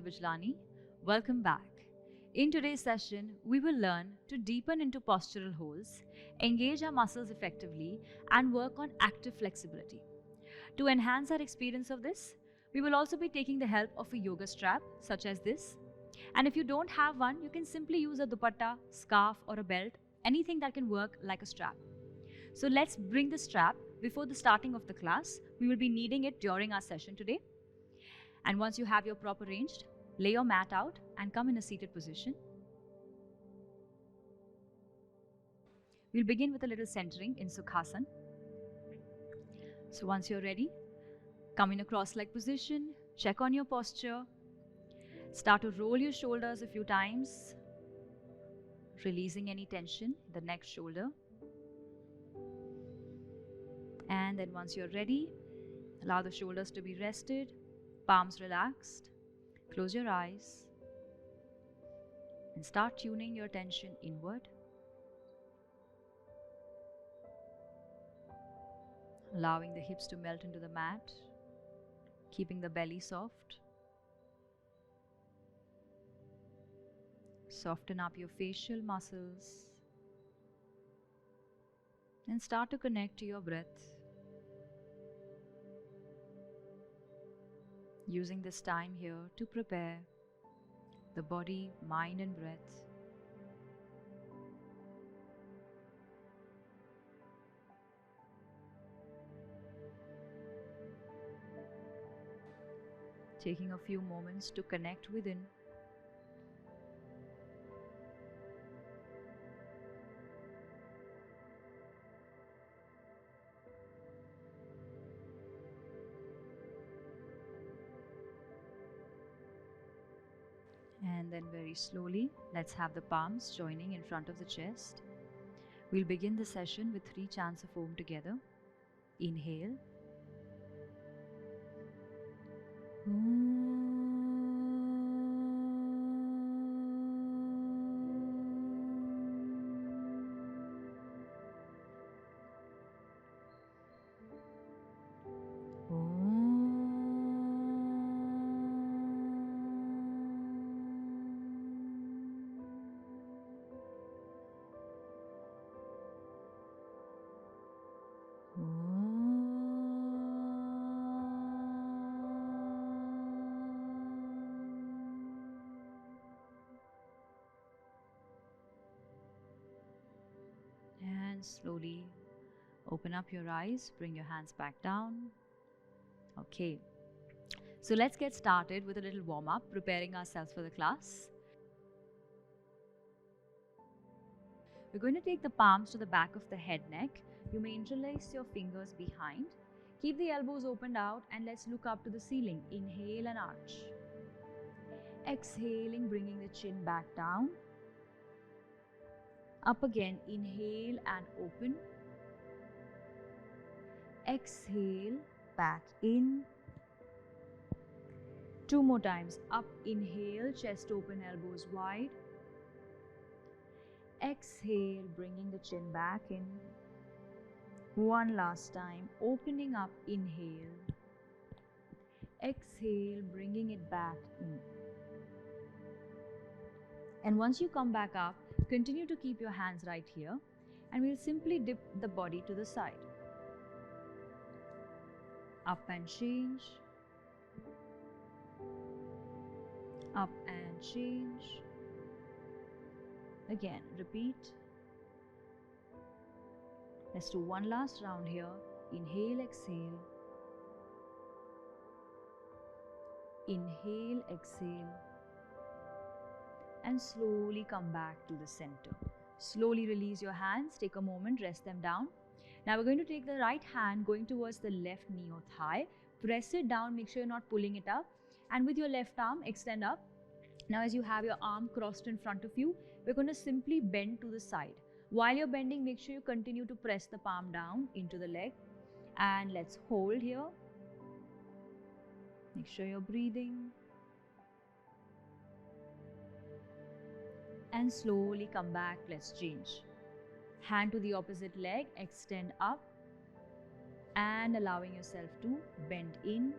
Bijlani. Welcome back. In today's session, we will learn to deepen into postural holds, engage our muscles effectively, and work on active flexibility. To enhance our experience of this, we will also be taking the help of a yoga strap such as this. And if you don't have one, you can simply use a dupatta, scarf, or a belt, anything that can work like a strap. So let's bring the strap before the starting of the class. We will be needing it during our session today. And once you have your prop arranged, lay your mat out and come in a seated position. We'll begin with a little centering in Sukhasana. So once you're ready, come in a cross-leg position, check on your posture, start to roll your shoulders a few times, releasing any tension in the next shoulder. And then once you're ready, allow the shoulders to be rested, palms relaxed, close your eyes, and start tuning your attention inward. Allowing the hips to melt into the mat, keeping the belly soft. Soften up your facial muscles and start to connect to your breath. Using this time here to prepare the body, mind, and breath. Taking a few moments to connect within. And then very slowly, let's have the palms joining in front of the chest. We'll begin the session with 3 chants of Om together. Inhale. And slowly open up your eyes, bring your hands back down. Okay, so let's get started with a little warm up, preparing ourselves for the class. We're going to take the palms to the back of the head neck. You may interlace your fingers behind. Keep the elbows opened out and let's look up to the ceiling. Inhale and arch. Exhaling, bringing the chin back down. Up again, inhale and open. Exhale, back in. 2 more times. Up, inhale, chest open, elbows wide. Exhale, bringing the chin back in. 1 last time, opening up, inhale. Exhale, bringing it back in. And once you come back up, continue to keep your hands right here and we'll simply dip the body to the side. Up and change. Up and change. Again, repeat. Let's do 1 last round here. Inhale, exhale. Inhale, exhale. And slowly come back to the center. Slowly release your hands, take a moment, rest them down. Now we're going to take the right hand going towards the left knee or thigh. Press it down, make sure you're not pulling it up. And with your left arm, extend up. Now as you have your arm crossed in front of you, we're going to simply bend to the side. While you're bending, make sure you continue to press the palm down into the leg. And let's hold here. Make sure you're breathing. And slowly come back, let's change. Hand to the opposite leg, extend up and allowing yourself to bend in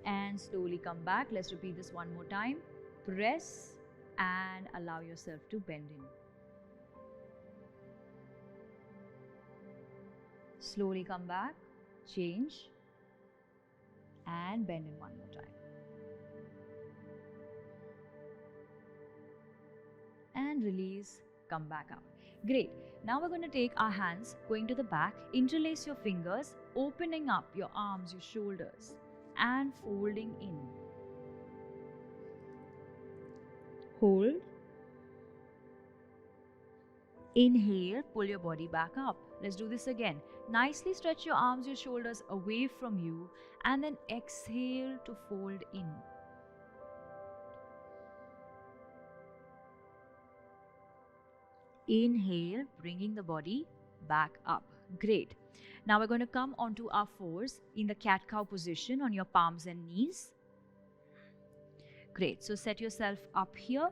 and slowly come back. Let's repeat this one more time. Press and allow yourself to bend in. Slowly come back, change and bend in one more time. And release, come back out. Great. Now we're going to take our hands, going to the back, interlace your fingers, opening up your arms, your shoulders and folding in. Hold. Inhale, pull your body back up. Let's do this again. Nicely stretch your arms, your shoulders away from you and then exhale to fold in. Inhale, bringing the body back up. Great. Now we're going to come onto our fours in the cat-cow position on your palms and knees. Great. So set yourself up here.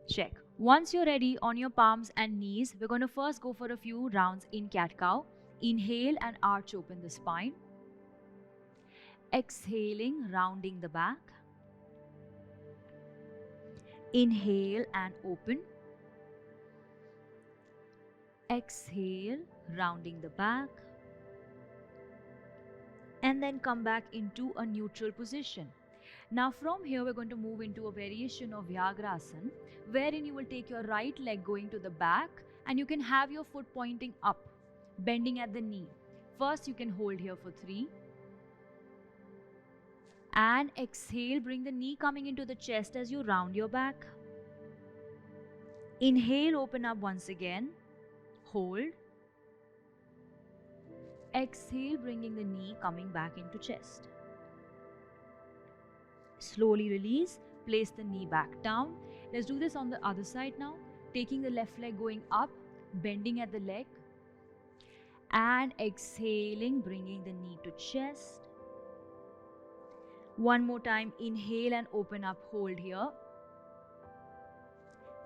Check. Once you're ready on your palms and knees, we're going to first go for a few rounds in cat-cow. Inhale and arch open the spine. Exhaling, rounding the back. Inhale and open. Exhale, rounding the back. And then come back into a neutral position. Now from here we're going to move into a variation of Vyagrasana, wherein you will take your right leg going to the back and you can have your foot pointing up, bending at the knee. First you can hold here for 3. And exhale, bring the knee coming into the chest as you round your back. Inhale, open up once again. Hold. Exhale, bringing the knee coming back into chest. Slowly release, place the knee back down. Let's do this on the other side now. Taking the left leg going up, bending at the leg. And exhaling, bringing the knee to chest. One more time, inhale and open up, hold here.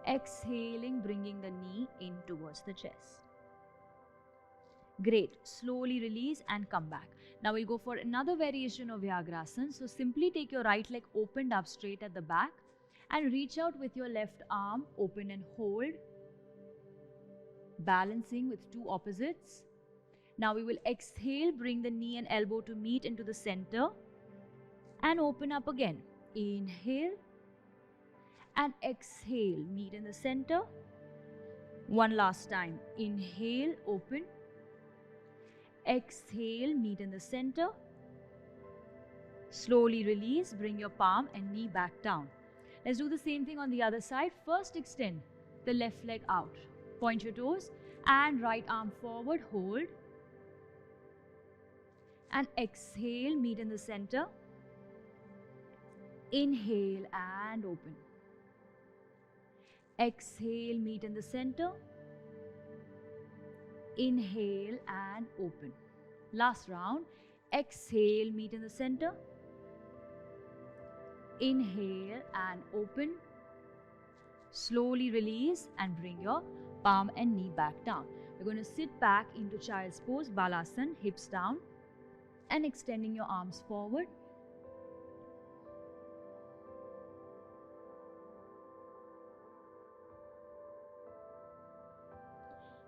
Exhaling, bringing the knee in towards the chest. Great. Slowly release and come back. Now we'll go for another variation of Vyagrasana. So simply take your right leg opened up straight at the back and reach out with your left arm, open and hold. Balancing with 2 opposites. Now we will exhale, bring the knee and elbow to meet into the center and open up again. Inhale and exhale, meet in the center. One last time. Inhale, open. Exhale, meet in the center. Slowly release, bring your palm and knee back down. Let's do the same thing on the other side. First extend the left leg out. Point your toes and right arm forward, hold. And exhale, meet in the center. Inhale and open. Exhale, meet in the center. Inhale and open. Last round. Exhale, meet in the center. Inhale and open. Slowly release and bring your palm and knee back down. We're going to sit back into child's pose, Balasana, hips down and extending your arms forward.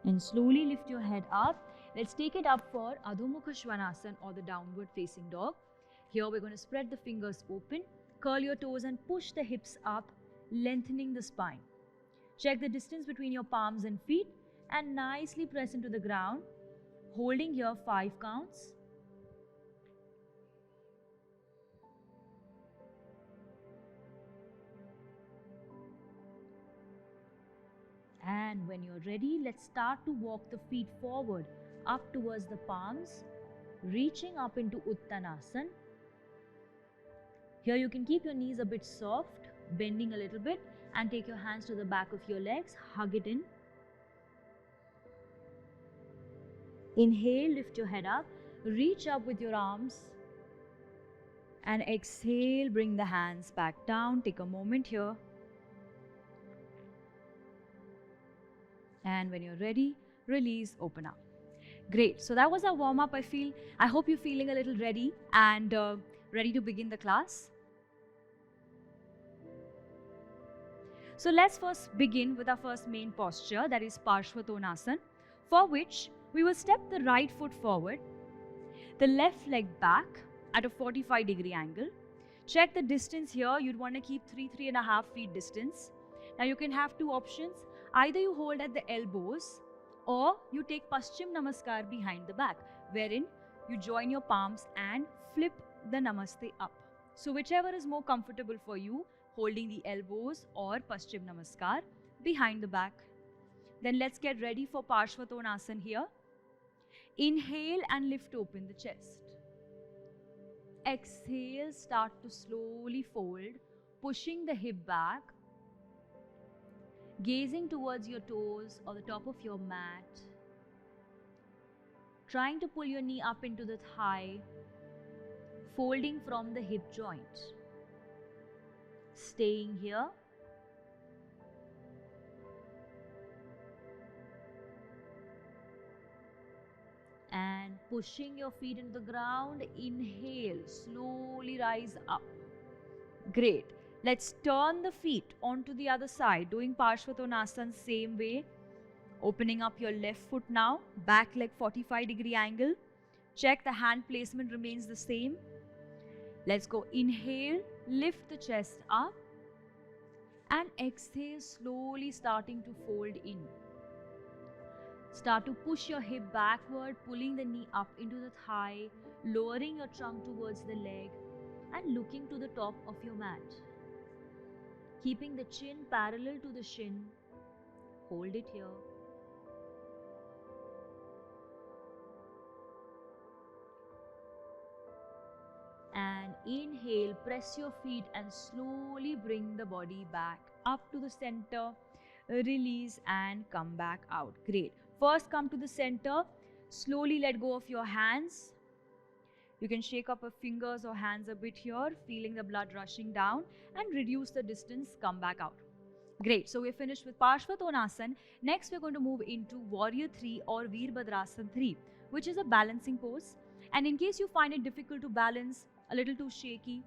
And slowly lift your head up. Let's take it up for Adho Mukha Svanasana or the downward facing dog. Here we're going to spread the fingers open, curl your toes and push the hips up, lengthening the spine. Check the distance between your palms and feet and nicely press into the ground, holding here 5 counts. And when you're ready, let's start to walk the feet forward, up towards the palms, reaching up into Uttanasana. Here you can keep your knees a bit soft, bending a little bit, and take your hands to the back of your legs, hug it in. Inhale, lift your head up, reach up with your arms. And exhale, bring the hands back down. Take a moment here. And when you're ready, release, open up. Great. So that was our warm-up. I hope you're feeling a little ready. And Ready to begin the class? So let's first begin with our first main posture, that is Parshvatonasana, for which we will step the right foot forward, the left leg back at a 45-degree angle. Check the distance here. You'd want to keep 3.5 feet distance. Now you can have two options. Either you hold at the elbows or you take Paschim Namaskar behind the back, wherein you join your palms and flip the Namaste up. So whichever is more comfortable for you, holding the elbows or Paschim Namaskar behind the back. Then let's get ready for Parshvatonasana here. Inhale and lift open the chest. Exhale, start to slowly fold, pushing the hip back, gazing towards your toes or the top of your mat, trying to pull your knee up into the thigh, folding from the hip joint. Staying here. And pushing your feet into the ground. Inhale, slowly rise up. Great. Let's turn the feet onto the other side, doing Parshvatonasana same way. Opening up your left foot now, back leg 45-degree angle. Check the hand placement remains the same. Let's go. Inhale, lift the chest up. And exhale, slowly starting to fold in. Start to push your hip backward, pulling the knee up into the thigh, lowering your trunk towards the leg and looking to the top of your mat. Keeping the chin parallel to the shin. Hold it here. And inhale, press your feet and slowly bring the body back up to the center. Release and come back out. Great. First come to the center. Slowly let go of your hands. You can shake up your fingers or hands a bit here, feeling the blood rushing down, and reduce the distance, come back out. Great. So we're finished with Parshvatonasana. Next we're going to move into Warrior 3 or Veerabhadrasana 3, which is a balancing pose. And in case you find it difficult to balance, a little too shaky,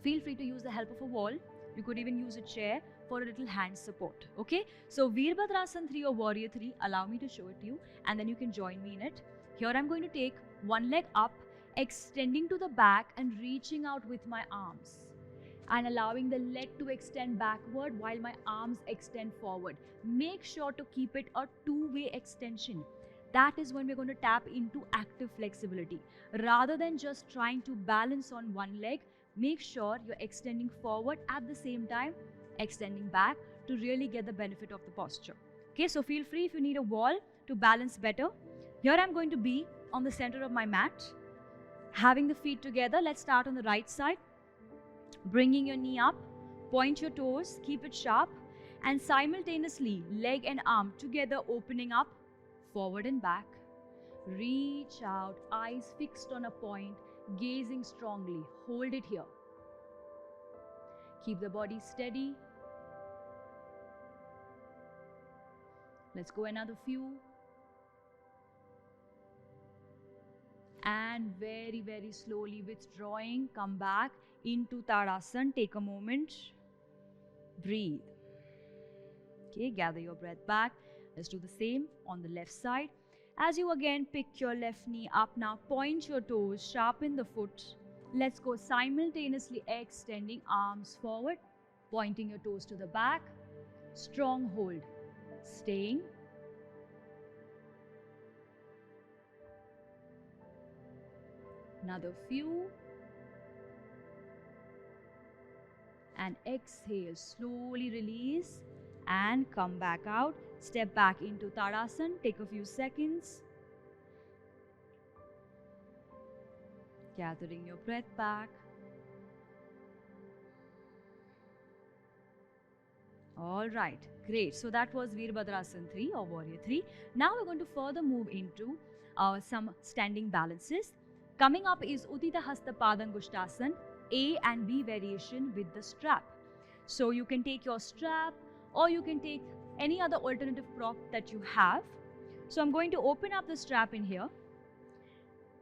feel free to use the help of a wall. You could even use a chair for a little hand support. Okay, so Veerabhadrasana 3 or Warrior 3, allow me to show it to you and then you can join me in it. Here I'm going to take one leg up, extending to the back and reaching out with my arms and allowing the leg to extend backward while my arms extend forward. Make sure to keep it a two-way extension. That is when we're going to tap into active flexibility. Rather than just trying to balance on one leg, make sure you're extending forward at the same time, extending back to really get the benefit of the posture. Okay, so feel free if you need a wall to balance better. Here I'm going to be on the center of my mat, having the feet together. Let's start on the right side. Bringing your knee up, point your toes, keep it sharp, and simultaneously leg and arm together, opening up, forward and back. Reach out, eyes fixed on a point, gazing strongly. Hold it here. Keep the body steady. Let's go another few. And very, very slowly withdrawing, come back into Tadasana. Take a moment. Breathe. Okay, gather your breath back. Let's do the same on the left side. As you again pick your left knee up now, point your toes, sharpen the foot. Let's go simultaneously extending arms forward, pointing your toes to the back. Strong hold. Staying. Another few. And exhale, slowly release and come back out. Step back into Tadasana, take a few seconds. Gathering your breath back. Alright, great. So that was Veerabhadrasana 3 or Warrior 3. Now we're going to further move into some standing balances. Coming up is Uttita Hasta Padangushtasana, A and B variation with the strap. So you can take your strap or you can take any other alternative prop that you have. So I'm going to open up the strap in here.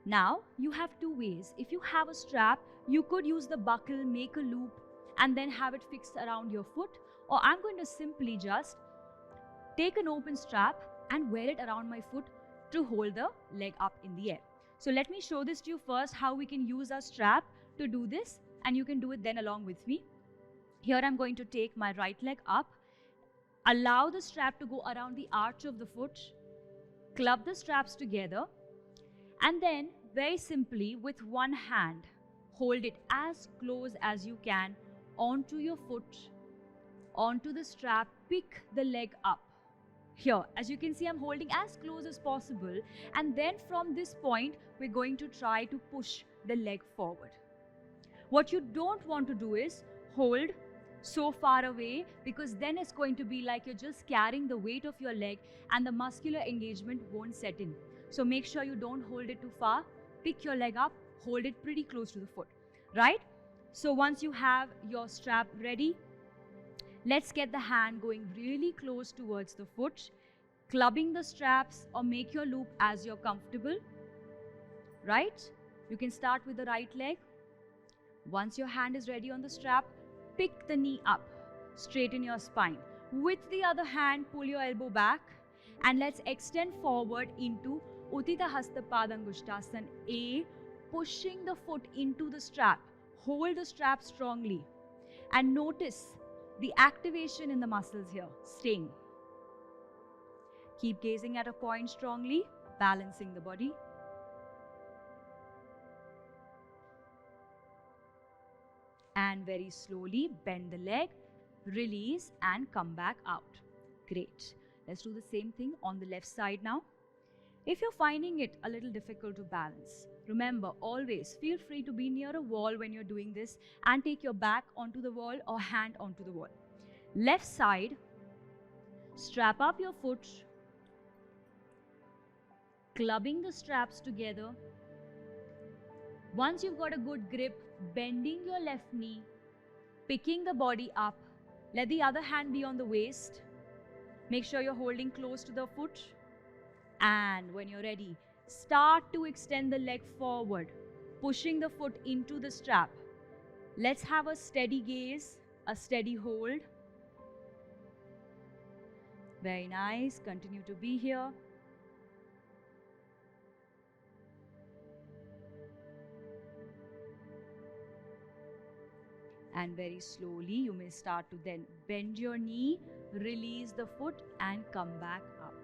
Now you have two ways. If you have a strap, you could use the buckle, make a loop, and then have it fixed around your foot. Or I'm going to simply just take an open strap and wear it around my foot to hold the leg up in the air. So let me show this to you first, how we can use our strap to do this, and you can do it then along with me. Here I'm going to take my right leg up, allow the strap to go around the arch of the foot, club the straps together, and then very simply with one hand, hold it as close as you can onto your foot, onto the strap, pick the leg up. Here, as you can see, I'm holding as close as possible, and then from this point, we're going to try to push the leg forward. What you don't want to do is hold so far away, because then it's going to be like you're just carrying the weight of your leg and the muscular engagement won't set in. So make sure you don't hold it too far. Pick your leg up, hold it pretty close to the foot, right? So once you have your strap ready, let's get the hand going really close towards the foot, clubbing the straps, or make your loop as you're comfortable, right? You can start with the right leg. Once your hand is ready on the strap, pick the knee up, straighten your spine. With the other hand, pull your elbow back, and let's extend forward into Uttita Hasta Padangusthasana A, pushing the foot into the strap. Hold the strap strongly and notice the activation in the muscles here, staying. Keep gazing at a point strongly, balancing the body. And very slowly bend the leg, release, and come back out. Great. Let's do the same thing on the left side now. If you're finding it a little difficult to balance, remember, always feel free to be near a wall when you're doing this and take your back onto the wall or hand onto the wall. Left side, strap up your foot, clubbing the straps together. Once you've got a good grip, bending your left knee, picking the body up, let the other hand be on the waist. Make sure you're holding close to the foot. And when you're ready, start to extend the leg forward, pushing the foot into the strap. Let's have a steady gaze, a steady hold. Very nice. Continue to be here. And very slowly, you may start to then bend your knee, release the foot, and come back up.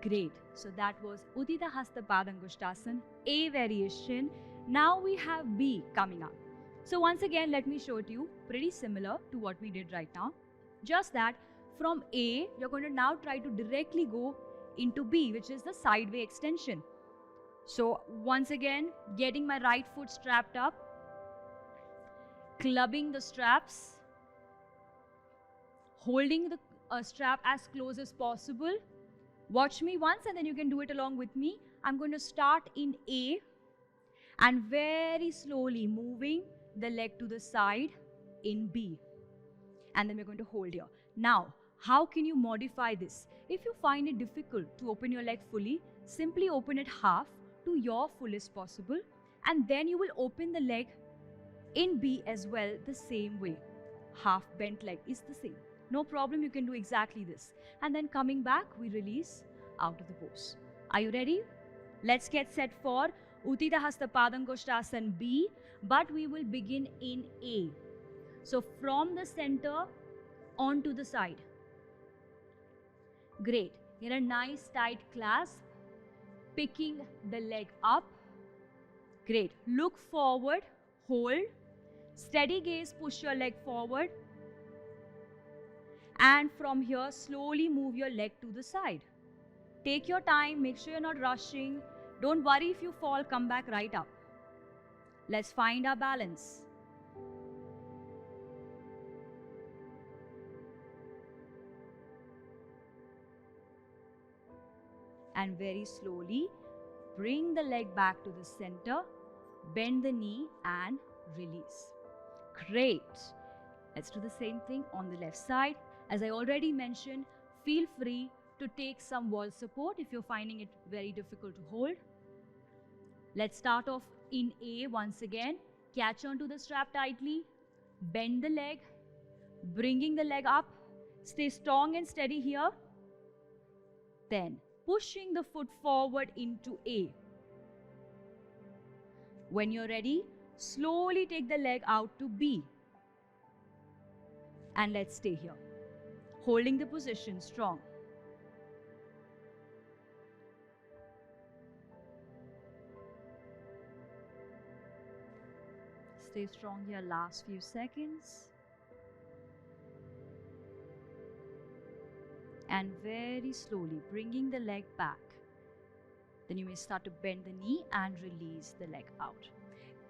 Great. So that was Uttita Hasta Padangusthasana, A variation. Now we have B coming up. So once again, let me show it to you, pretty similar to what we did right now. Just that from A, you're going to now try to directly go into B, which is the sideway extension. So once again, getting my right foot strapped up, clubbing the straps, holding the strap as close as possible. Watch me once and then you can do it along with me. I'm going to start in A and very slowly moving the leg to the side in B. And then we're going to hold here. Now, how can you modify this? If you find it difficult to open your leg fully, simply open it half to your fullest possible, and then you will open the leg in B as well the same way. Half bent leg is the same. No problem, you can do exactly this. And then coming back, we release out of the pose. Are you ready? Let's get set for Uttita Hasta Padangusthasana B, but we will begin in A. So from the center onto the side. Great. Get a nice tight clasp, picking the leg up. Great. Look forward, hold. Steady gaze, push your leg forward. And from here, slowly move your leg to the side. Take your time, make sure you're not rushing. Don't worry if you fall, come back right up. Let's find our balance. And very slowly, bring the leg back to the center, bend the knee and release. Great. Let's do the same thing on the left side. As I already mentioned, feel free to take some wall support if you're finding it very difficult to hold. Let's start off in A once again. Catch onto the strap tightly, bend the leg, bringing the leg up, stay strong and steady here. Then pushing the foot forward into A. When you're ready, slowly take the leg out to B. And let's stay here, holding the position strong. Stay strong here, last few seconds. And very slowly bringing the leg back. Then you may start to bend the knee and release the leg out.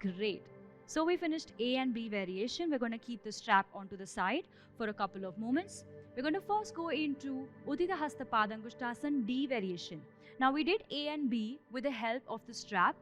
Great. So we finished A and B variation. We're going to keep the strap onto the side for a couple of moments. We're going to first go into Uttita Hasta Padangusthasana D variation. Now we did A and B with the help of the strap.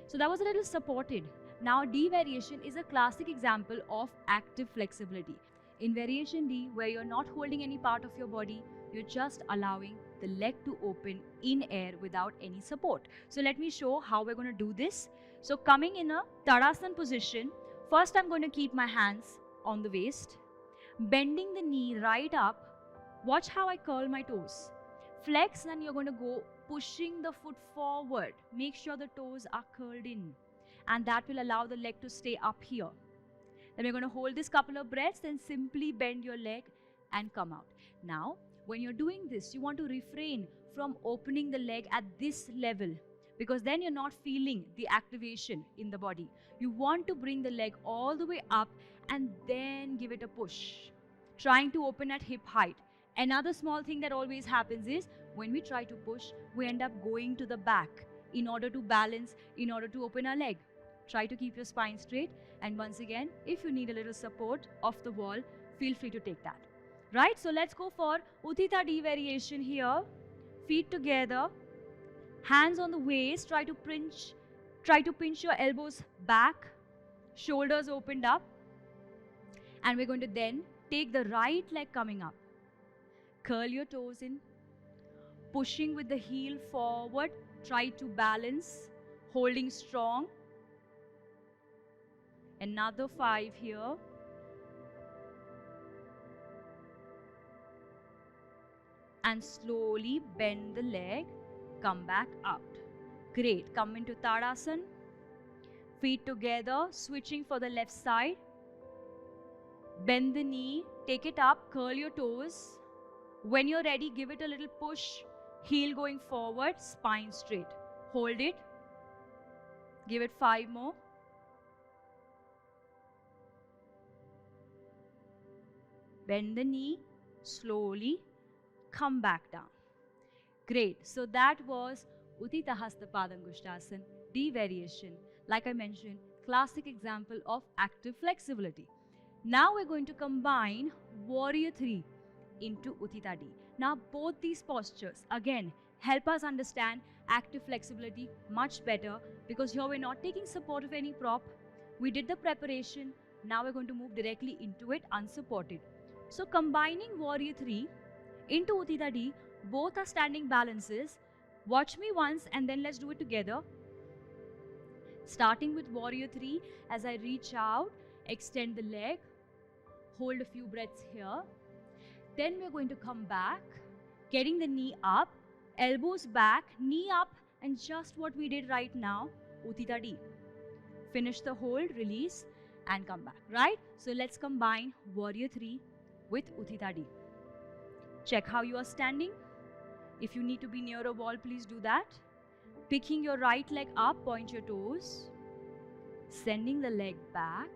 So that was a little supported. Now D variation is a classic example of active flexibility. In variation D, where you're not holding any part of your body, you're just allowing the leg to open in air without any support. So let me show how we're going to do this. So coming in a Tadasana position, first I'm going to keep my hands on the waist, bending the knee right up. Watch how I curl my toes. Flex, and you're going to go pushing the foot forward. Make sure the toes are curled in, and that will allow the leg to stay up here. Then we're going to hold this couple of breaths and simply bend your leg and come out. Now, when you're doing this, you want to refrain from opening the leg at this level, because then you're not feeling the activation in the body. You want to bring the leg all the way up and then give it a push, trying to open at hip height. Another small thing that always happens is when we try to push, we end up going to the back in order to balance, in order to open our leg. Try to keep your spine straight, and once again, if you need a little support off the wall, feel free to take that. Right, so let's go for Uttita D variation here. Feet together, hands on the waist, try to pinch your elbows back, shoulders opened up. And we're going to then take the right leg coming up. Curl your toes in, pushing with the heel forward, try to balance, holding strong. Another 5 here. And slowly bend the leg, come back out. Great. Come into Tadasana. Feet together, switching for the left side. Bend the knee, take it up, curl your toes. When you're ready, give it a little push. Heel going forward, spine straight. Hold it. Give it 5 more. Bend the knee, slowly come back down. Great. So that was Uttita Hasta Padangusthasana D variation. Like I mentioned, classic example of active flexibility. Now we're going to combine Warrior 3 into Uttita D. Now both these postures again help us understand active flexibility much better, because here we're not taking support of any prop. We did the preparation. Now we're going to move directly into it unsupported. So combining Warrior 3 into Uttita D, both are standing balances. Watch me once and then let's do it together. Starting with Warrior 3, as I reach out, extend the leg, hold a few breaths here. Then we're going to come back, getting the knee up, elbows back, knee up, and just what we did right now, Uttita D. Finish the hold, release, and come back, right? So let's combine Warrior 3 with Uttita D. Check how you are standing. If you need to be near a wall, please do that. Picking your right leg up, point your toes. Sending the leg back,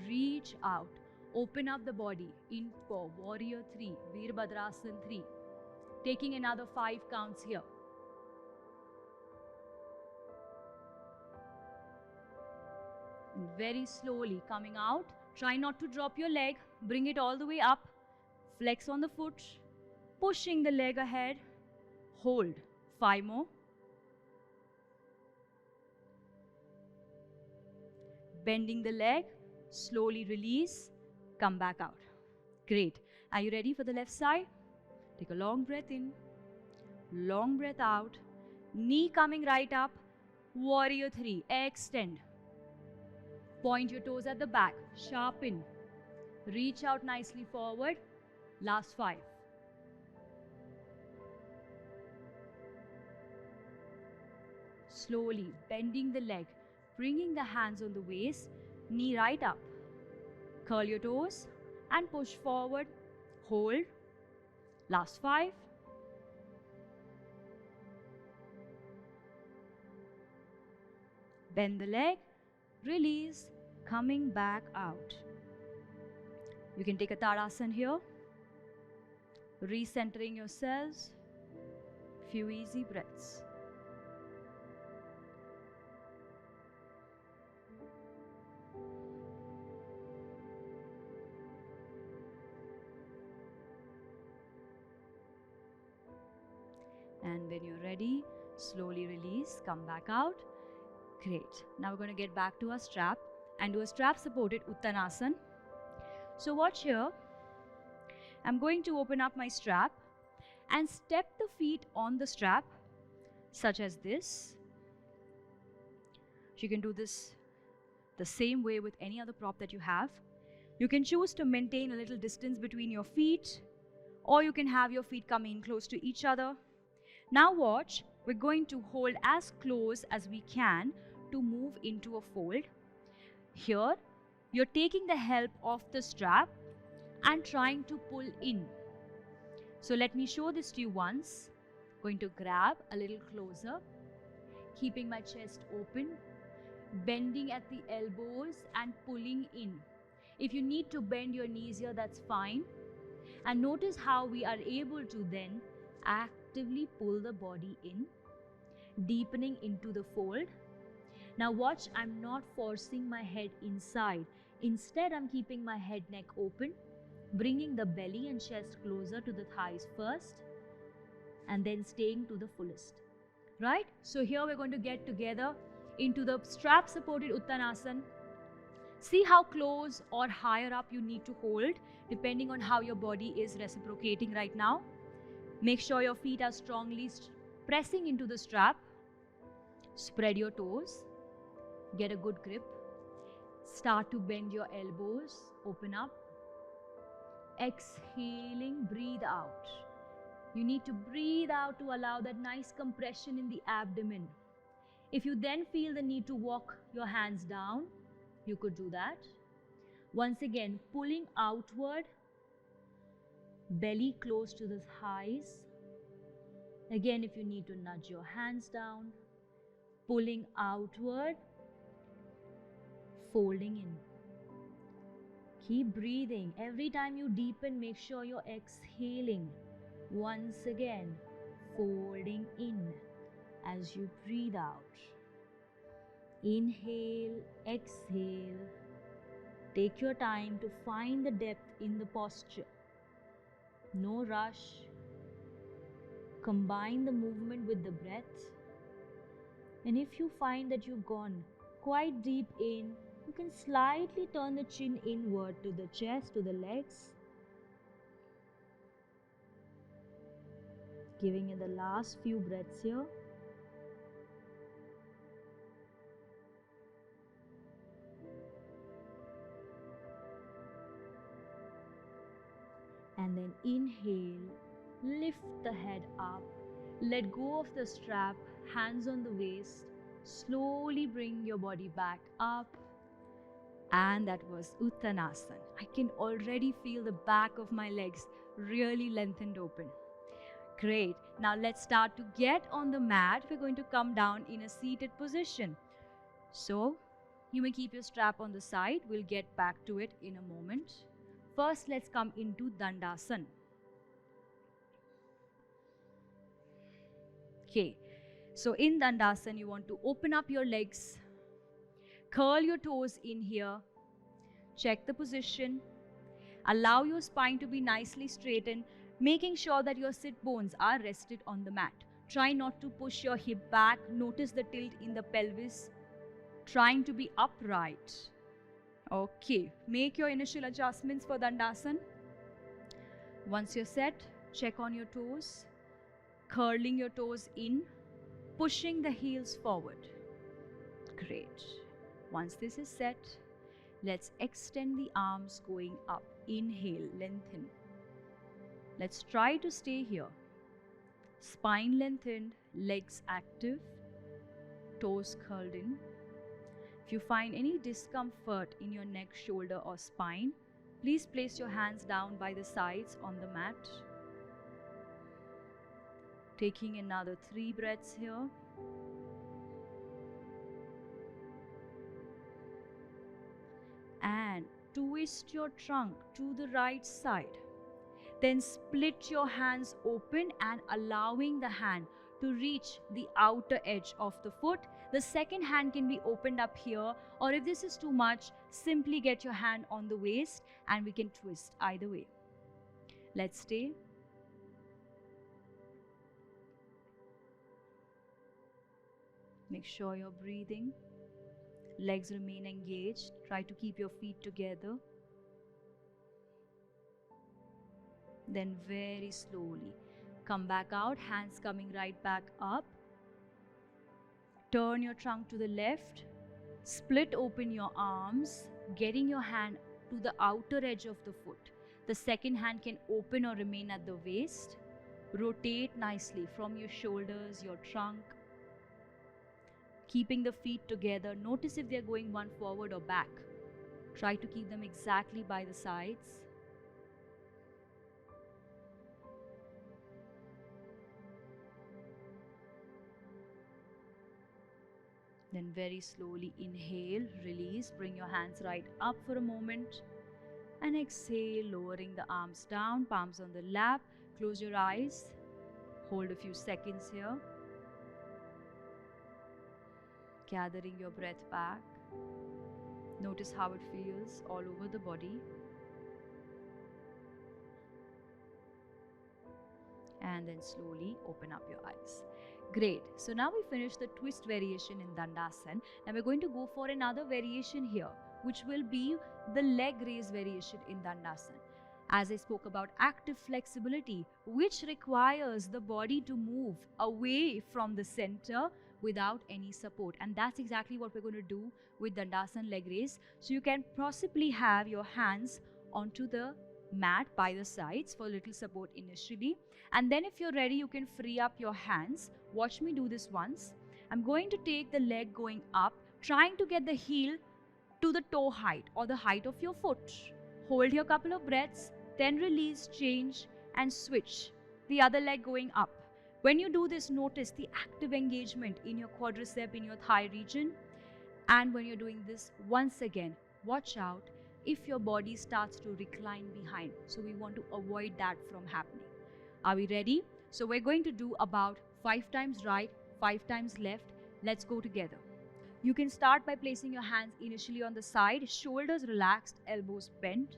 reach out. Open up the body in for Warrior 3, Veerbhadrasana 3. Taking another 5 counts here. And very slowly coming out. Try not to drop your leg. Bring it all the way up. Flex on the foot. Pushing the leg ahead. Hold. 5 more. Bending the leg. Slowly release. Come back out. Great. Are you ready for the left side? Take a long breath in. Long breath out. Knee coming right up. Warrior 3, extend. Point your toes at the back, sharpen. Reach out nicely forward. Last 5. Slowly bending the leg, bringing the hands on the waist, knee right up. Curl your toes and push forward. Hold. Last 5. Bend the leg, release, coming back out. You can take a Tadasana here. Recentering yourselves. Few easy breaths. And when you're ready, slowly release, come back out. Great. Now we're going to get back to our strap and do a strap supported Uttanasana. So watch here. I'm going to open up my strap and step the feet on the strap, such as this. You can do this the same way with any other prop that you have. You can choose to maintain a little distance between your feet, or you can have your feet come in close to each other. Now watch, we're going to hold as close as we can to move into a fold. Here, you're taking the help of the strap and trying to pull in. So let me show this to you once. Going to grab a little closer, keeping my chest open, bending at the elbows and pulling in. If you need to bend your knees here, that's fine. And notice how we are able to then actively pull the body in, deepening into the fold. Now watch, I'm not forcing my head inside. Instead, I'm keeping my head neck open, bringing the belly and chest closer to the thighs first, and then staying to the fullest. Right? So here we're going to get together into the strap supported Uttanasana. See how close or higher up you need to hold depending on how your body is reciprocating right now. Make sure your feet are strongly pressing into the strap. Spread your toes. Get a good grip. Start to bend your elbows. Open up. Exhaling, breathe out. You need to breathe out to allow that nice compression in the abdomen. If you then feel the need to walk your hands down, you could do that. Once again, pulling outward, belly close to the thighs. Again, if you need to nudge your hands down, pulling outward, folding in. Keep breathing. Every time you deepen, make sure you're exhaling. Once again, folding in as you breathe out. Inhale, exhale. Take your time to find the depth in the posture. No rush. Combine the movement with the breath. And if you find that you've gone quite deep in, you can slightly turn the chin inward to the chest, to the legs. Giving it the last few breaths here. And then inhale, lift the head up, let go of the strap, hands on the waist, slowly bring your body back up. And that was Uttanasana. I can already feel the back of my legs really lengthened open. Great. Now let's start to get on the mat. We're going to come down in a seated position. So you may keep your strap on the side. We'll get back to it in a moment. First, let's come into Dandasana. Okay. So in Dandasana, you want to open up your legs. Curl your toes in here. Check the position. Allow your spine to be nicely straightened, making sure that your sit bones are rested on the mat. Try not to push your hip back. Notice the tilt in the pelvis. Trying to be upright. Okay, make your initial adjustments for Dandasana. Once you're set, check on your toes. Curling your toes in, pushing the heels forward. Great. Once this is set, let's extend the arms going up. Inhale, lengthen. Let's try to stay here. Spine lengthened, legs active, toes curled in. If you find any discomfort in your neck, shoulder or spine, please place your hands down by the sides on the mat. Taking another 3 breaths here. And twist your trunk to the right side. Then split your hands open and allowing the hand to reach the outer edge of the foot. The second hand can be opened up here, or if this is too much, simply get your hand on the waist and we can twist either way. Let's stay. Make sure you're breathing. Legs remain engaged. Try to keep your feet together. Then very slowly come back out, hands coming right back up. Turn your trunk to the left. Split open your arms, getting your hand to the outer edge of the foot. The second hand can open or remain at the waist. Rotate nicely from your shoulders, your trunk. Keeping the feet together. Notice if they're going one forward or back. Try to keep them exactly by the sides. Then very slowly inhale, release, bring your hands right up for a moment. And exhale, lowering the arms down, palms on the lap. Close your eyes. Hold a few seconds here. Gathering your breath back. Notice how it feels all over the body. And then slowly open up your eyes. Great. So now we finished the twist variation in Dandasana. Now we're going to go for another variation here, which will be the leg raise variation in Dandasana. As I spoke about active flexibility, which requires the body to move away from the center without any support. And that's exactly what we're going to do with Dandasana leg raise. So you can possibly have your hands onto the mat by the sides for a little support initially. And then if you're ready, you can free up your hands. Watch me do this once. I'm going to take the leg going up, trying to get the heel to the toe height or the height of your foot. Hold here a couple of breaths, then release, change and switch. The other leg going up. When you do this, notice the active engagement in your quadricep, in your thigh region. And when you're doing this, once again, watch out if your body starts to recline behind. So we want to avoid that from happening. Are we ready? So we're going to do about 5 times right, 5 times left. Let's go together. You can start by placing your hands initially on the side, shoulders relaxed, elbows bent,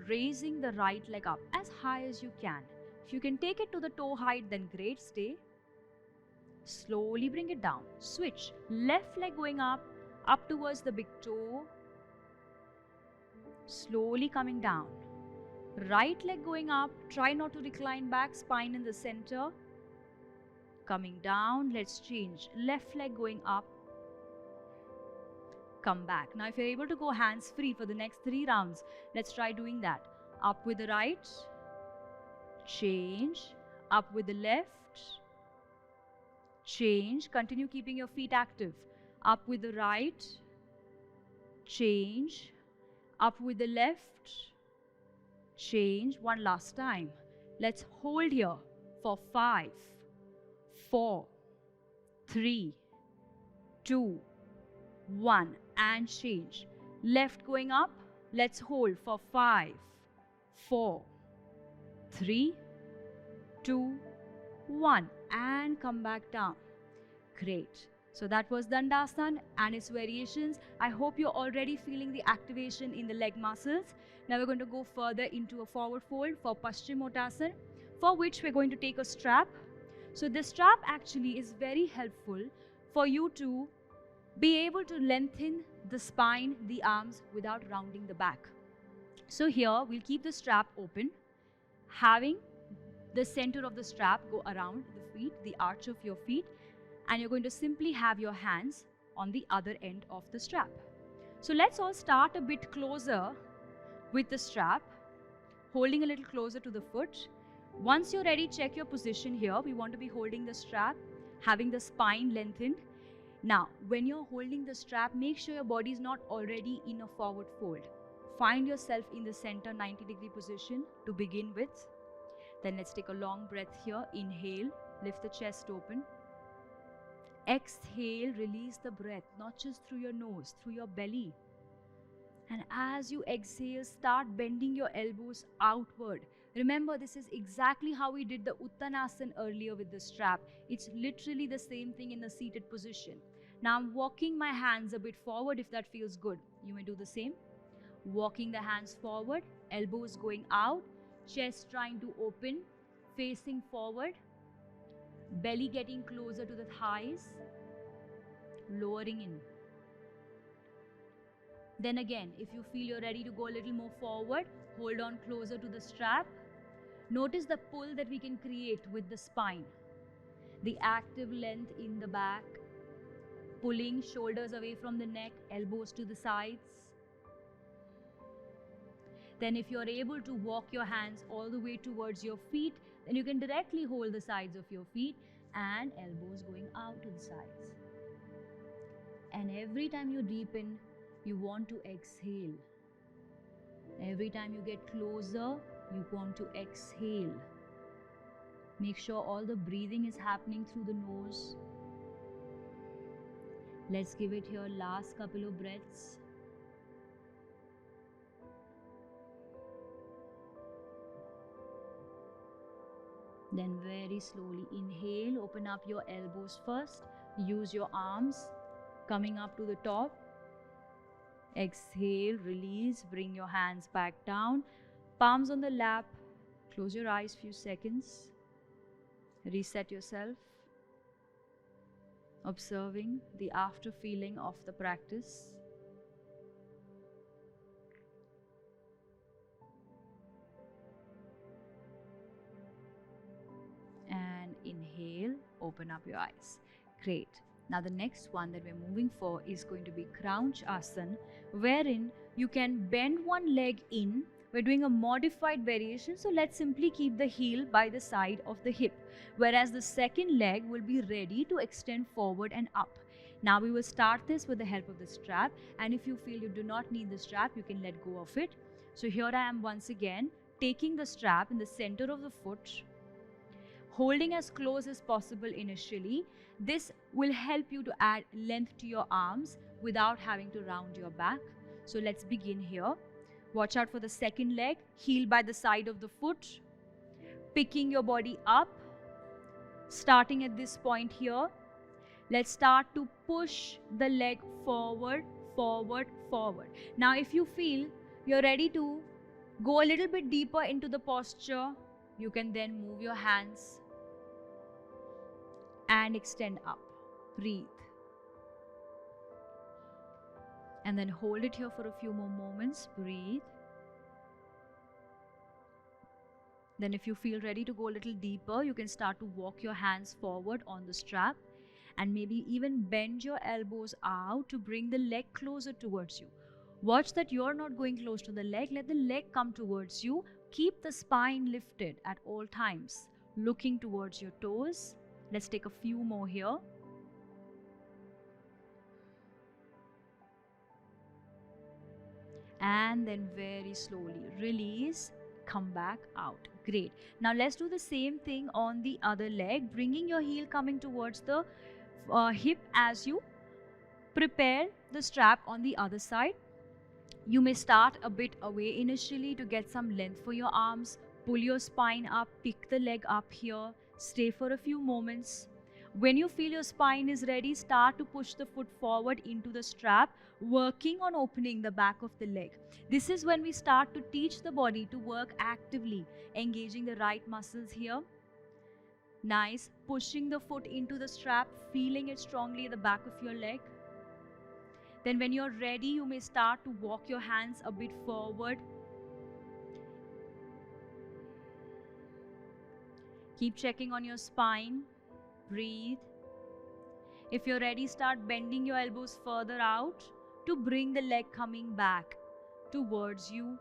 raising the right leg up as high as you can. If you can take it to the toe height, then great, stay. Slowly bring it down. Switch. Left leg going up towards the big toe. Slowly coming down. Right leg going up. Try not to recline back, spine in the center. Coming down, let's change. Left leg going up. Come back. Now if you're able to go hands free for the next 3 rounds, let's try doing that. Up with the right. Change. Up with the left. Change. Continue keeping your feet active. Up with the right. Change. Up with the left. Change. One last time. Let's hold here for 5, 4, 3, 2, 1 and change. Left going up. Let's hold for 5, 4, 3, 2, 1 and come back down. Great. So that was Dandasana and its variations. I hope you're already feeling the activation in the leg muscles. Now we're going to go further into a forward fold for Paschimottanasana, for which we're going to take a strap. So this strap actually is very helpful for you to be able to lengthen the spine, the arms without rounding the back. So here we'll keep the strap open, having the center of the strap go around the feet, the arch of your feet, and you're going to simply have your hands on the other end of the strap. So let's all start a bit closer with the strap, holding a little closer to the foot. Once you're ready, check your position here. We want to be holding the strap, having the spine lengthened. Now, when you're holding the strap, make sure your body is not already in a forward fold. Find yourself in the center 90-degree position to begin with. Then let's take a long breath here. Inhale, lift the chest open. Exhale, release the breath, not just through your nose, through your belly. And as you exhale, start bending your elbows outward. Remember, this is exactly how we did the Uttanasana earlier with the strap. It's literally the same thing in the seated position. Now I'm walking my hands a bit forward if that feels good. You may do the same. Walking the hands forward, elbows going out, chest trying to open, facing forward, belly getting closer to the thighs, lowering in. Then again, if you feel you're ready to go a little more forward, hold on closer to the strap. Notice the pull that we can create with the spine. The active length in the back, pulling shoulders away from the neck, elbows to the sides. Then if you're able to walk your hands all the way towards your feet, then you can directly hold the sides of your feet and elbows going out to the sides. And every time you deepen, you want to exhale. Every time you get closer, you want to exhale. Make sure all the breathing is happening through the nose. Let's give it here last couple of breaths. Then very slowly inhale, open up your elbows first. Use your arms coming up to the top. Exhale, release, bring your hands back down. Palms on the lap. Close your eyes few seconds. Reset yourself. Observing the after feeling of the practice. And inhale, open up your eyes. Great. Now the next one that we're moving for is going to be Crouch Asana, wherein you can bend one leg in. We're doing a modified variation, so let's simply keep the heel by the side of the hip, whereas the second leg will be ready to extend forward and up. Now we will start this with the help of the strap, and if you feel you do not need the strap, you can let go of it. So here I am once again, taking the strap in the center of the foot, holding as close as possible initially. This will help you to add length to your arms without having to round your back. So let's begin here. Watch out for the second leg, heel by the side of the foot, picking your body up, starting at this point here. Let's start to push the leg forward, forward, forward. Now if you feel you're ready to go a little bit deeper into the posture, you can then move your hands and extend up. Breathe. And then hold it here for a few more moments. Breathe. Then if you feel ready to go a little deeper, you can start to walk your hands forward on the strap and maybe even bend your elbows out to bring the leg closer towards you. Watch that you're not going close to the leg. Let the leg come towards you. Keep the spine lifted at all times, looking towards your toes. Let's take a few more here. And then very slowly release, come back out. Great. Now let's do the same thing on the other leg, bringing your heel coming towards the hip as you prepare the strap on the other side. You may start a bit away initially to get some length for your arms. Pull your spine up, pick the leg up here. Stay for a few moments. When you feel your spine is ready, start to push the foot forward into the strap, working on opening the back of the leg. This is when we start to teach the body to work actively, engaging the right muscles here. Nice. Pushing the foot into the strap, feeling it strongly at the back of your leg. Then when you're ready, you may start to walk your hands a bit forward. Keep checking on your spine. Breathe. If you're ready, start bending your elbows further out to bring the leg coming back towards you.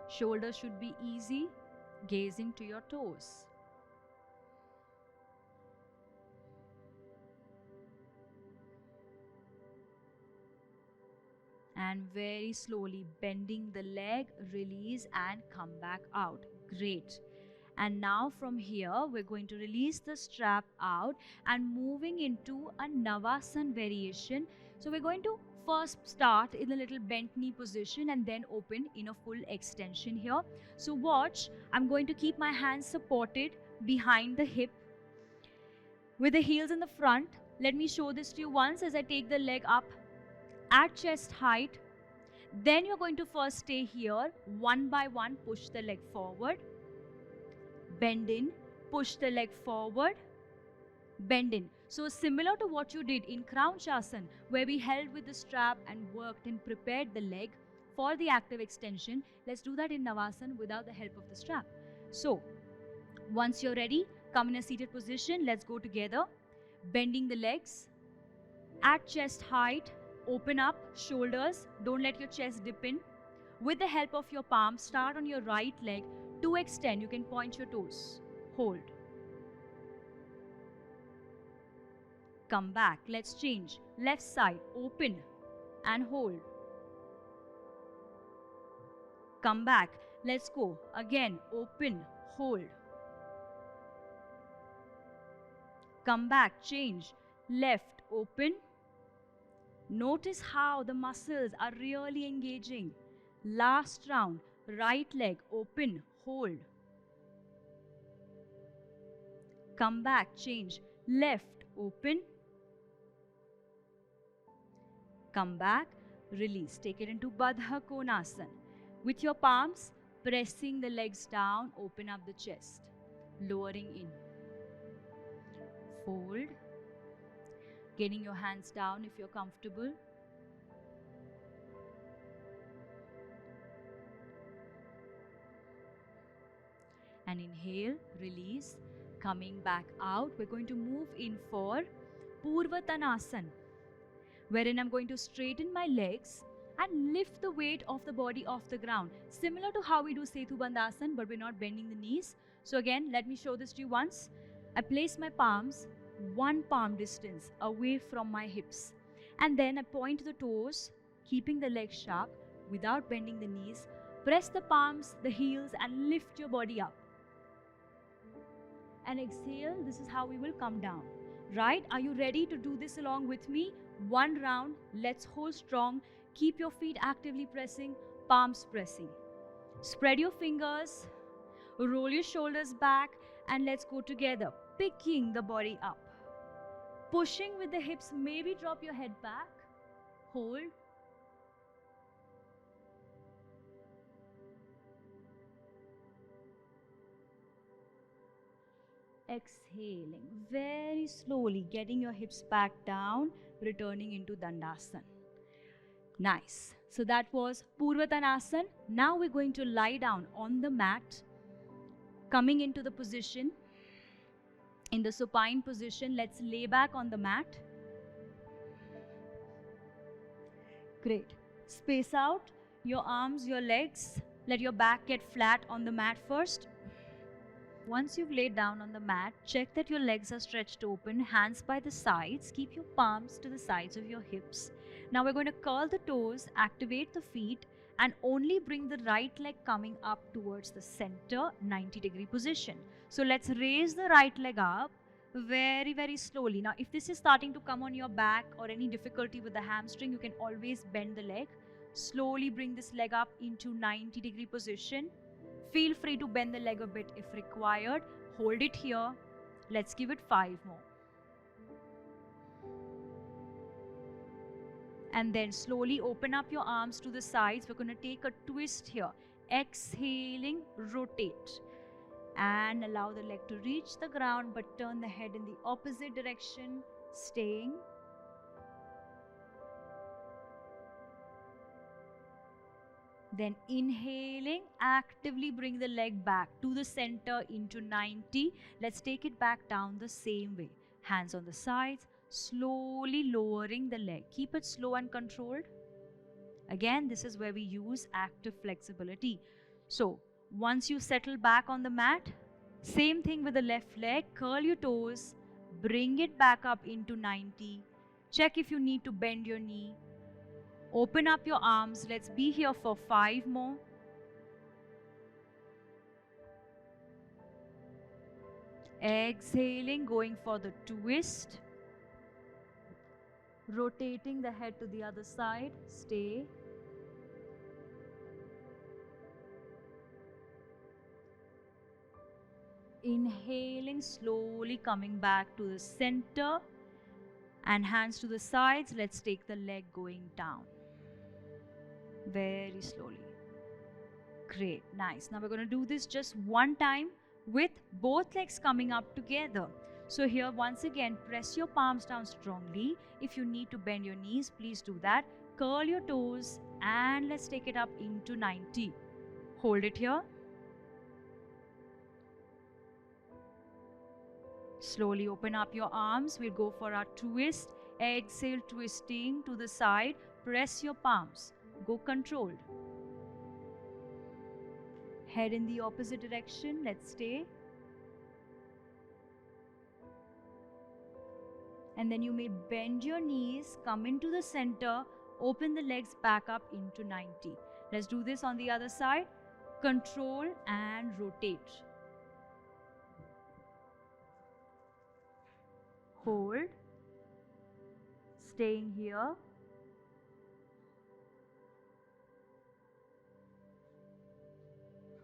Shoulders should be easy, gazing to your toes. And very slowly bending the leg, release and come back out. Great. And now from here, we're going to release the strap out and moving into a Navasana variation. So we're going to first start in a little bent knee position and then open in a full extension here. So watch, I'm going to keep my hands supported behind the hip with the heels in the front. Let me show this to you once as I take the leg up at chest height. Then you're going to first stay here, one by one, push the leg forward, bend in, push the leg forward, bend in. So similar to what you did in Crouchasana, where we held with the strap and worked and prepared the leg for the active extension, let's do that in Navasana without the help of the strap. So once you're ready, come in a seated position. Let's go together, bending the legs at chest height. Open up shoulders, don't let your chest dip in. With the help of your palm, start on your right leg to extend. You can point your toes. Hold. Come back. Let's change. Left side, open and hold. Come back. Let's go. Again, open, hold. Come back, change. Left, open. Notice how the muscles are really engaging. Last round, right leg open, hold. Come back, change. Left, open. Come back, release. Take it into Baddha Konasana. With your palms, pressing the legs down, open up the chest. Lowering in. Fold. Getting your hands down if you're comfortable. And inhale, release, coming back out. We're going to move in for Purvatanasana, wherein I'm going to straighten my legs and lift the weight of the body off the ground. Similar to how we do Setu Bandhasana, but we're not bending the knees. So again, let me show this to you once. I place my palms one palm distance away from my hips, and then I point the toes, keeping the legs sharp without bending the knees. Press the palms, the heels, and lift your body up. And exhale. This is how we will come down. Right? Are you ready to do this along with me? One round. Let's hold strong. Keep your feet actively pressing, palms pressing. Spread your fingers, roll your shoulders back, and let's go together, picking the body up. Pushing with the hips, maybe drop your head back. Hold. Exhaling very slowly, getting your hips back down, returning into Dandasana. Nice. So that was Purvatanasana. Now we're going to lie down on the mat, coming into the position. In the supine position, let's lay back on the mat. Great. Space out your arms, your legs. Let your back get flat on the mat first. Once you've laid down on the mat, check that your legs are stretched open, hands by the sides. Keep your palms to the sides of your hips. Now we're going to curl the toes, activate the feet, and only bring the right leg coming up towards the center 90-degree position. So let's raise the right leg up very, very slowly. Now if this is starting to come on your back or any difficulty with the hamstring, you can always bend the leg. Slowly bring this leg up into 90-degree position. Feel free to bend the leg a bit if required. Hold it here. Let's give it 5 more. And then slowly open up your arms to the sides. We're going to take a twist here. Exhaling, rotate. And allow the leg to reach the ground, but turn the head in the opposite direction. Staying. Then inhaling, actively bring the leg back to the center into 90. Let's take it back down the same way. Hands on the sides, slowly lowering the leg. Keep it slow and controlled. Again, this is where we use active flexibility. So, once you settle back on the mat, same thing with the left leg. Curl your toes, bring it back up into 90. Check if you need to bend your knee. Open up your arms. Let's be here for 5 more. Exhaling, going for the twist. Rotating the head to the other side. Stay. Inhaling, slowly coming back to the center and hands to the sides. Let's take the leg going down. Very slowly. Great, nice. Now we're going to do this just one time with both legs coming up together. So here once again, press your palms down strongly. If you need to bend your knees, please do that. Curl your toes and let's take it up into 90. Hold it here. Slowly open up your arms. We'll go for our twist. Exhale, twisting to the side. Press your palms. Go controlled. Head in the opposite direction. Let's stay. And then you may bend your knees, come into the center, open the legs back up into 90. Let's do this on the other side. Control and rotate. Hold. Staying here.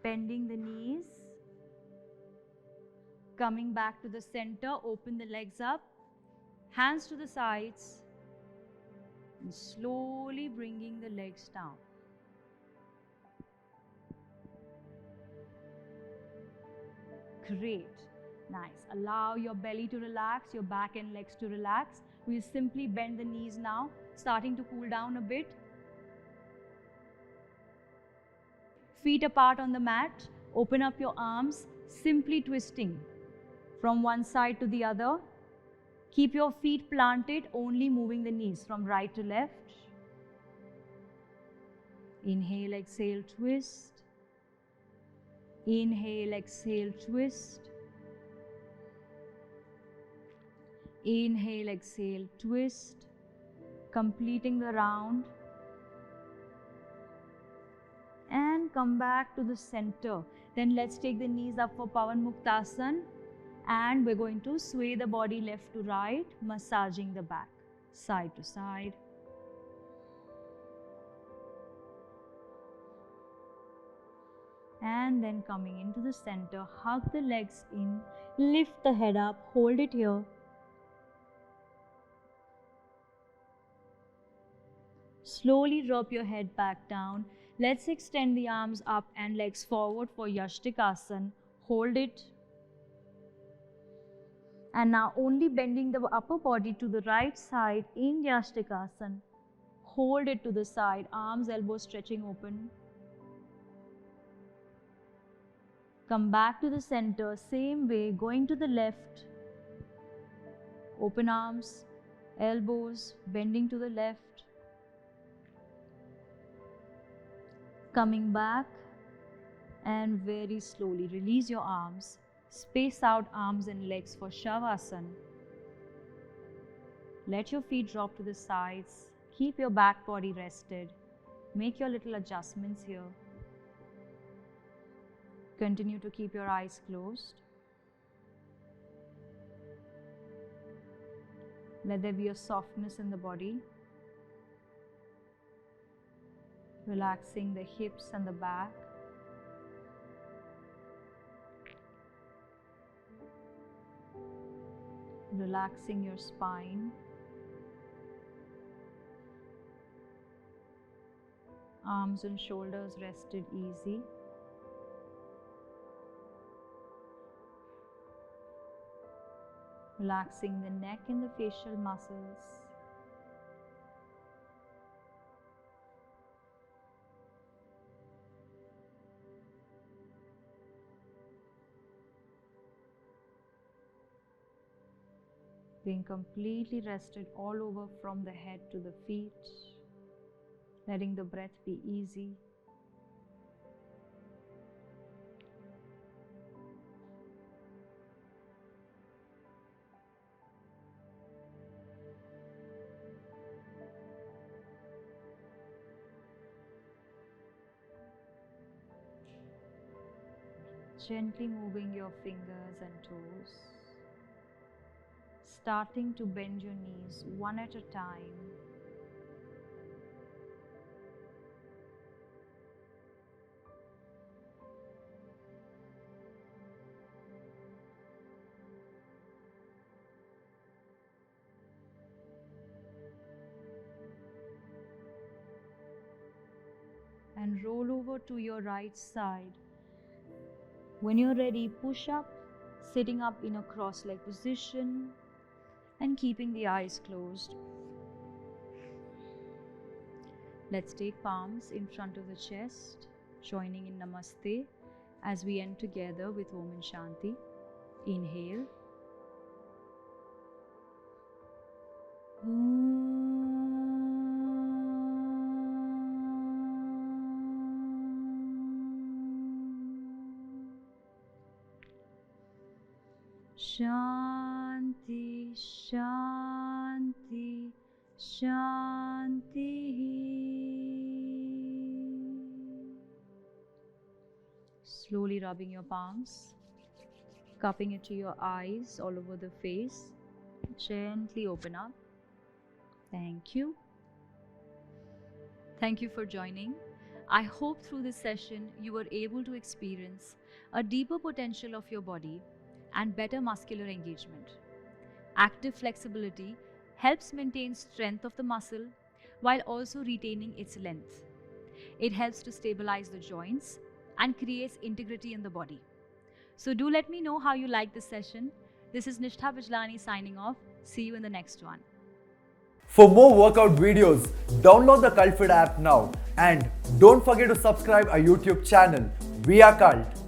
Bending the knees. Coming back to the center, open the legs up. Hands to the sides. And slowly bringing the legs down. Great. Nice. Allow your belly to relax, your back and legs to relax. We'll simply bend the knees now, starting to cool down a bit. Feet apart on the mat. Open up your arms, simply twisting from one side to the other. Keep your feet planted, only moving the knees from right to left. Inhale, exhale, twist. Inhale, exhale, twist. Inhale, exhale, twist. Completing the round. And come back to the center. Then let's take the knees up for Pawan Muktasana. And we're going to sway the body left to right, massaging the back, side to side. And then coming into the center, hug the legs in, lift the head up, hold it here. Slowly drop your head back down. Let's extend the arms up and legs forward for Yastikasana. Hold it. And now only bending the upper body to the right side in Yastikasana. Hold it to the side, arms, elbows stretching open. Come back to the center, same way, going to the left. Open arms, elbows, bending to the left. Coming back and very slowly release your arms. Space out arms and legs for Shavasana. Let your feet drop to the sides. Keep your back body rested. Make your little adjustments here. Continue to keep your eyes closed. Let there be a softness in the body. Relaxing the hips and the back. Relaxing your spine. Arms and shoulders rested easy. Relaxing the neck and the facial muscles. Being completely rested all over from the head to the feet, letting the breath be easy. Gently moving your fingers and toes, starting to bend your knees one at a time. And roll over to your right side. When you're ready, push up, sitting up in a cross-leg position and keeping the eyes closed. Let's take palms in front of the chest, joining in Namaste as we end together with Om and Shanti. Inhale. Shanti, Shanti, Shanti. Slowly rubbing your palms, cupping it to your eyes all over the face. Gently open up. Thank you. Thank you for joining. I hope through this session you were able to experience a deeper potential of your body and better muscular engagement. Active flexibility helps maintain strength of the muscle while also retaining its length. It helps to stabilize the joints and creates integrity in the body. So do let me know how you like this session. This is Nishtha Bijlani signing off. See you in the next one. For more workout videos, download the Cult Fit app now and don't forget to subscribe our YouTube channel. We are Cult.